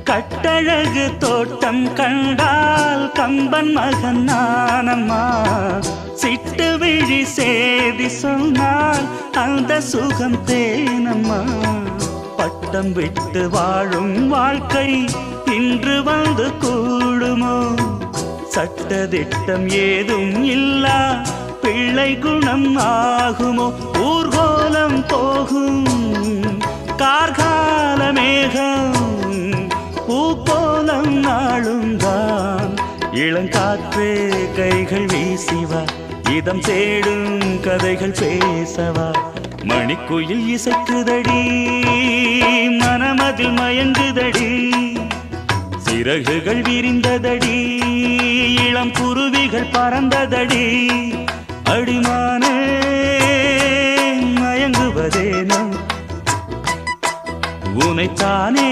கட்டழகு தோட்டம் கண்டால் கம்பன் மகன் நானம்மா. சிட்டு விழி சேதி சொன்னால் அந்த சுகம் தேனம்மா. பட்டம் விட்டு வாழும் வாழ்க்கை இன்று வந்து கூடுமோ? சட்டதிட்டம் ஏதும் இல்லா பிள்ளை குணம் ஆகுமோ? ஊர்கோலம் போகும் கார்கால மேகம் பூக்கோலம் நாளும் தான். இளங்காற்றே கைகள் வீசிவா, இதம் தேடும் கதைகள் பேசவா. மணிக்குயில் இசைக்குதடி, மனமதில் மயங்குதடி. சிறகுகள் விரிந்ததடி, இளம் குருவிகள் பறந்ததடி. அடிமானே மயங்குவதேனோ உனைத்தானே